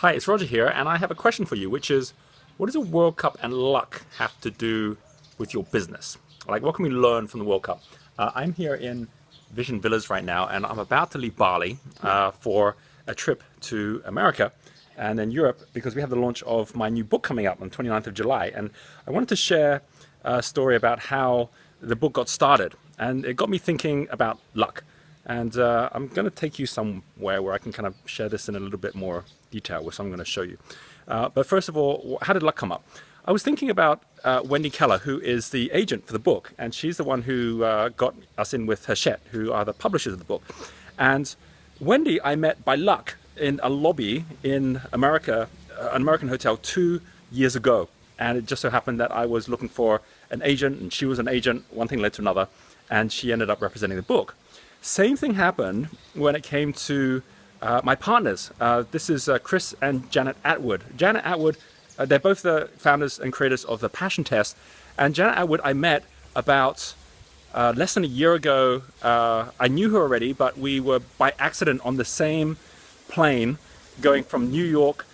Hi, it's Roger here, and I have a question for you, which is, what does a World Cup and luck have to do with your business? Like, what can we learn from the World Cup? I'm here in Vision Villas right now, and I'm about to leave Bali for a trip to America and then Europe because we have the launch of my new book coming up on 29th of July. And I wanted to share a story about how the book got started, and it got me thinking about luck. And I'm going to take you somewhere where I can kind of share this in a little bit more detail, which I'm going to show you. But first of all, how did luck come up? I was thinking about Wendy Keller, who is the agent for the book, and she's the one who got us in with Hachette, who are the publishers of the book. And Wendy, I met by luck in a lobby in America, an American hotel 2 years ago. And it just so happened that I was looking for an agent, and she was an agent. One thing led to another, and she ended up representing the book. Same thing happened when it came to my partners. This is Chris and Janet Attwood. Janet Attwood, they're both the founders and creators of the Passion Test. And Janet Attwood I met about less than a year ago. I knew her already, but we were by accident on the same plane going from New York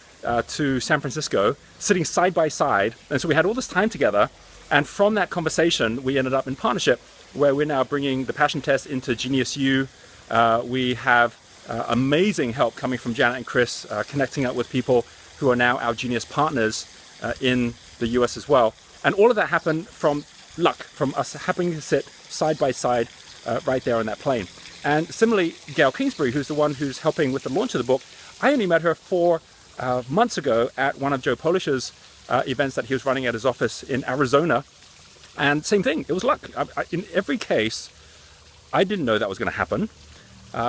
to San Francisco, sitting side by side. And so we had all this time together. And from that conversation, we ended up in partnership, where we're now bringing the Passion Test into Genius U. We have amazing help coming from Janet and Chris, connecting up with people who are now our Genius partners in the US as well. And all of that happened from luck, from us happening to sit side by side right there on that plane. And similarly, Gail Kingsbury, who's the one who's helping with the launch of the book, I only met her 4 months ago at one of Joe Polish's events that he was running at his office in Arizona. And same thing, it was luck. In every case, I didn't know that was going to happen.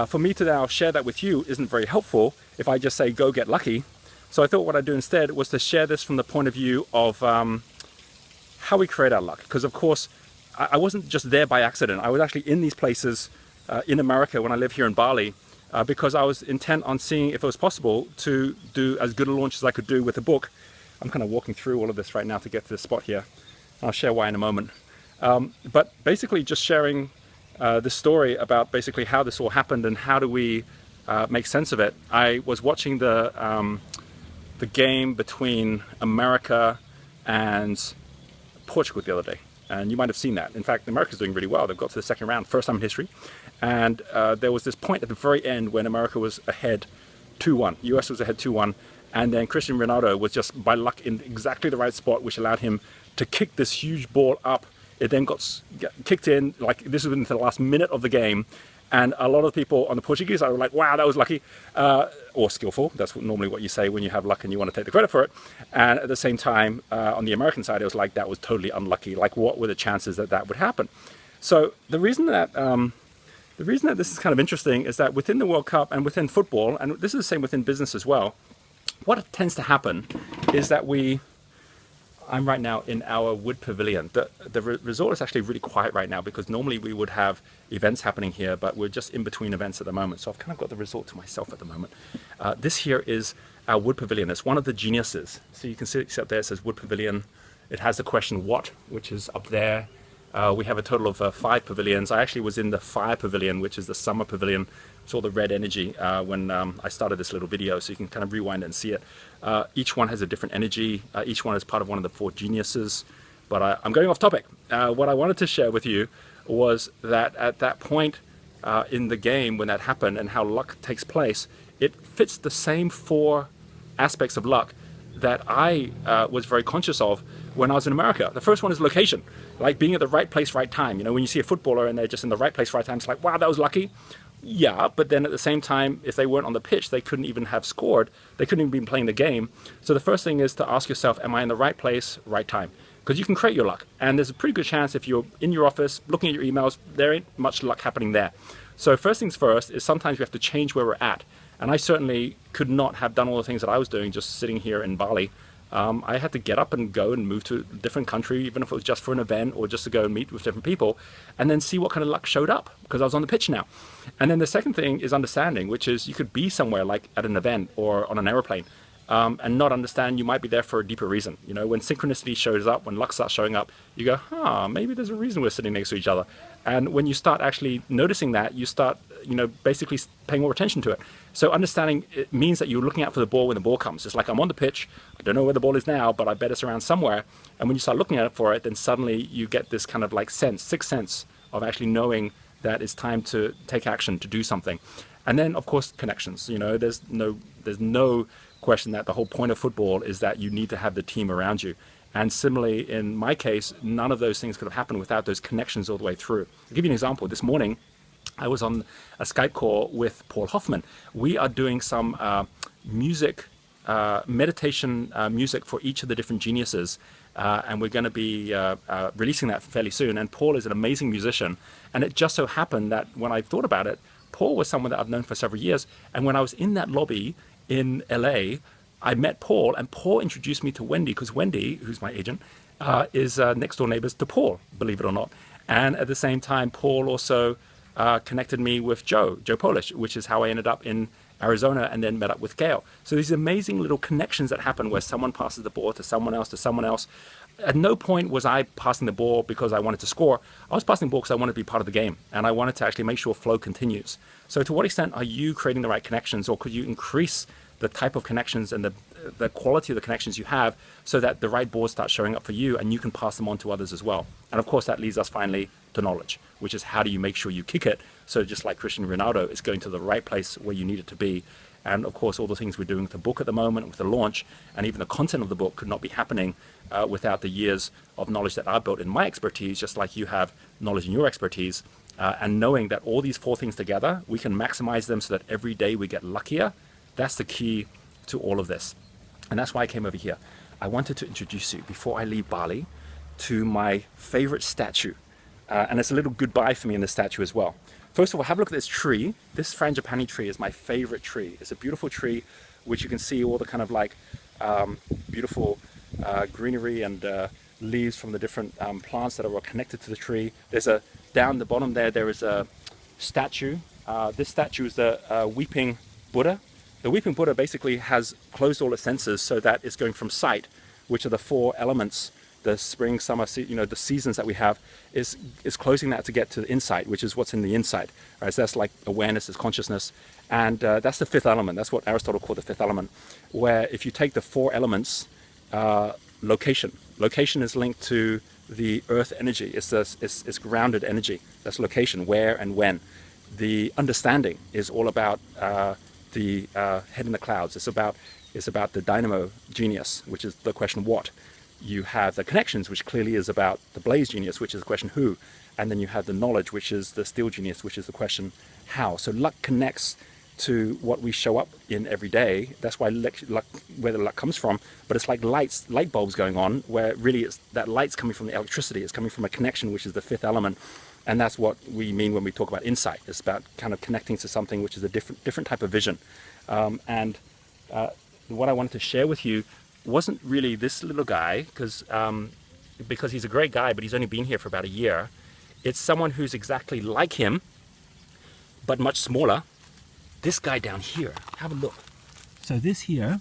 For me to now share that with you isn't very helpful if I just say, go get lucky. So I thought what I'd do instead was to share this from the point of view of how we create our luck. Because of course, I wasn't just there by accident. I was actually in these places in America when I live here in Bali because I was intent on seeing if it was possible to do as good a launch as I could do with the book. I'm kind of walking through all of this right now to get to this spot here. I'll share why in a moment. But basically just sharing the story about basically how this all happened and how do we make sense of it. I was watching the game between America and Portugal the other day. And you might have seen that. In fact, America's doing really well. They've got to the second round, first time in history. And there was this point at the very end when America was ahead 2-1. US was ahead 2-1. And then Cristiano Ronaldo was just by luck in exactly the right spot, which allowed him to kick this huge ball up. It then got kicked in, like this was in the last minute of the game. And a lot of people on the Portuguese side were like, wow, that was lucky, or skillful. That's normally what you say when you have luck and you want to take the credit for it. And at the same time, on the American side, it was like, that was totally unlucky. Like, what were the chances that that would happen? So the reason that this is kind of interesting is that within the World Cup and within football, and this is the same within business as well, what tends to happen is that I'm right now in our wood pavilion. The resort is actually really quiet right now because normally we would have events happening here, but we're just in between events at the moment. So I've kind of got the resort to myself at the moment. This here is our wood pavilion. It's one of the geniuses. So you can see up there, it says wood pavilion. It has the question what, which is up there. We have a total of 5 pavilions. I actually was in the fire pavilion, which is the summer pavilion. Saw the red energy when I started this little video, so you can kind of rewind it and see it. Each one has a different energy. Each one is part of one of the 4 geniuses. But I'm going off topic. What I wanted to share with you was that at that point in the game when that happened and how luck takes place, it fits the same 4 aspects of luck that I was very conscious of when I was in America. The first one is location, like being at the right place, right time. You know, when you see a footballer and they're just in the right place, right time, it's like, wow, that was lucky. Yeah, but then at the same time, if they weren't on the pitch, they couldn't even have scored. They couldn't even be playing the game. So the first thing is to ask yourself, am I in the right place, right time? Because you can create your luck. And there's a pretty good chance if you're in your office, looking at your emails, there ain't much luck happening there. So first things first is sometimes we have to change where we're at. And I certainly could not have done all the things that I was doing just sitting here in Bali. I had to get up and go and move to a different country, even if it was just for an event or just to go and meet with different people, and then see what kind of luck showed up, because I was on the pitch now. And then the second thing is understanding, which is you could be somewhere like at an event or on an airplane and not understand you might be there for a deeper reason. You know, when synchronicity shows up, when luck starts showing up, you go, maybe there's a reason we're sitting next to each other. And when you start actually noticing that, you start basically paying more attention to it. So understanding it means that you're looking out for the ball when the ball comes. It's like I'm on the pitch, I don't know where the ball is now, but I bet it's around somewhere. And when you start looking at it for it, then suddenly you get this kind of like sixth sense of actually knowing that it's time to take action, to do something. And then, of course, connections. There's no question that the whole point of football is that you need to have the team around you. And similarly, in my case, none of those things could have happened without those connections all the way through. I'll give you an example. This morning, I was on a Skype call with Paul Hoffman. We are doing some meditation music for each of the different geniuses. And we're going to be releasing that fairly soon. And Paul is an amazing musician. And it just so happened that when I thought about it, Paul was someone that I've known for several years. And when I was in that lobby in LA, I met Paul, and Paul introduced me to Wendy, because Wendy, who's my agent, is next door neighbors to Paul, believe it or not. And at the same time, Paul also connected me with Joe Polish, which is how I ended up in Arizona and then met up with Gail. So these amazing little connections that happen where someone passes the ball to someone else. At no point was I passing the ball because I wanted to score. I was passing the ball because I wanted to be part of the game, and I wanted to actually make sure flow continues. So to what extent are you creating the right connections, or could you increase the type of connections and the quality of the connections you have so that the right balls start showing up for you and you can pass them on to others as well? And of course, that leads us finally to knowledge, which is how do you make sure you kick it so just like Cristiano Ronaldo is going to the right place where you need it to be. And of course, all the things we're doing with the book at the moment, with the launch, and even the content of the book could not be happening without the years of knowledge that I've built in my expertise, just like you have knowledge in your expertise. And knowing that all these four things together, we can maximize them so that every day we get luckier. That's the key to all of this. And that's why I came over here. I wanted to introduce you, before I leave Bali, to my favorite statue. And it's a little goodbye for me in the statue as well. First of all, have a look at this tree. This frangipani tree is my favorite tree. It's a beautiful tree, which you can see all the kind of like beautiful greenery and leaves from the different plants that are connected to the tree. Down the bottom there is a statue. This statue is the Weeping Buddha. The Weeping Buddha basically has closed all its senses so that it's going from sight, which are the four elements, the spring, summer, the seasons that we have, is closing that to get to the insight, which is what's in the inside. Right? So that's like awareness, is consciousness. And that's the fifth element. That's what Aristotle called the fifth element, where if you take the four elements, location is linked to the earth energy. It's grounded energy. That's location, where and when. The understanding is all about the head in the clouds. It's about the dynamo genius, which is the question what. You have the connections, which clearly is about the blaze genius, which is the question who. And then you have the knowledge, which is the steel genius, which is the question how. So luck connects to what we show up in every day. That's why luck, where the luck comes from. But it's like light bulbs going on, where really that light's coming from the electricity. It's coming from a connection, which is the fifth element. And that's what we mean when we talk about insight. It's about kind of connecting to something which is a different type of vision. And what I wanted to share with you wasn't really this little guy, because he's a great guy, but he's only been here for about a year. It's someone who's exactly like him, but much smaller. This guy down here, have a look. So this here,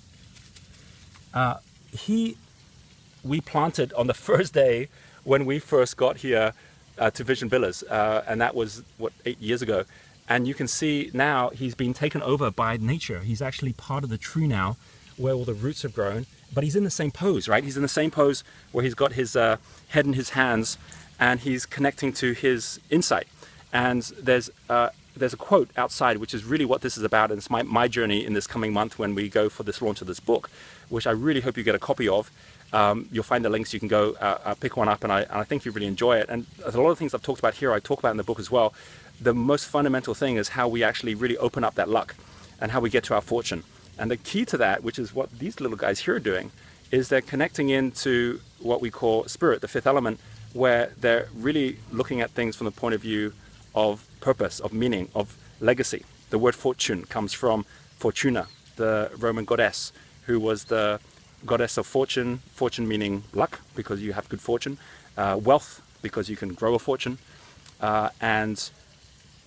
we planted on the first day when we first got here to Vision Villas, and that was, 8 years ago. And you can see now he's been taken over by nature. He's actually part of the tree now, where all the roots have grown. But he's in the same pose, right? He's in the same pose where he's got his head in his hands and he's connecting to his insight. And there's a quote outside, which is really what this is about. And it's my journey in this coming month when we go for this launch of this book, which I really hope you get a copy of. You'll find the links. You can go pick one up, and I think you really enjoy it. And a lot of things I've talked about here, I talk about in the book as well. The most fundamental thing is how we actually really open up that luck and how we get to our fortune. And the key to that, which is what these little guys here are doing, is they're connecting into what we call spirit, the fifth element, where they're really looking at things from the point of view of purpose, of meaning, of legacy. The word fortune comes from Fortuna, the Roman goddess, who was the goddess of fortune, fortune meaning luck, because you have good fortune, wealth, because you can grow a fortune, and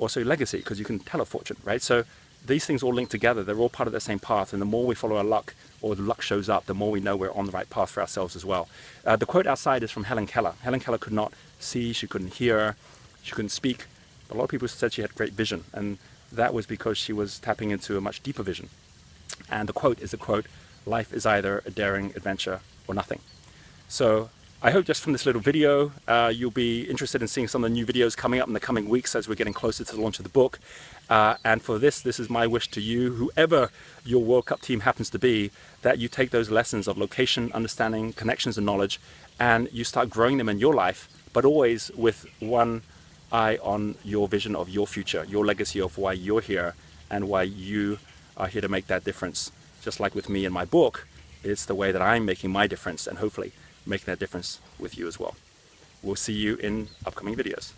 also legacy, because you can tell a fortune, right? So these things all link together. They're all part of the same path. And the more we follow our luck, or the luck shows up, the more we know we're on the right path for ourselves as well. The quote outside is from Helen Keller. Helen Keller could not see, she couldn't hear, she couldn't speak. But a lot of people said she had great vision. And that was because she was tapping into a much deeper vision. And the quote is the quote, "Life is either a daring adventure or nothing." So I hope just from this little video, you'll be interested in seeing some of the new videos coming up in the coming weeks as we're getting closer to the launch of the book. And for this is my wish to you, whoever your World Cup team happens to be, that you take those lessons of location, understanding, connections, and knowledge, and you start growing them in your life, but always with one eye on your vision of your future, your legacy of why you're here and why you are here to make that difference. Just like with me in my book, it's the way that I'm making my difference and hopefully making that difference with you as well. We'll see you in upcoming videos.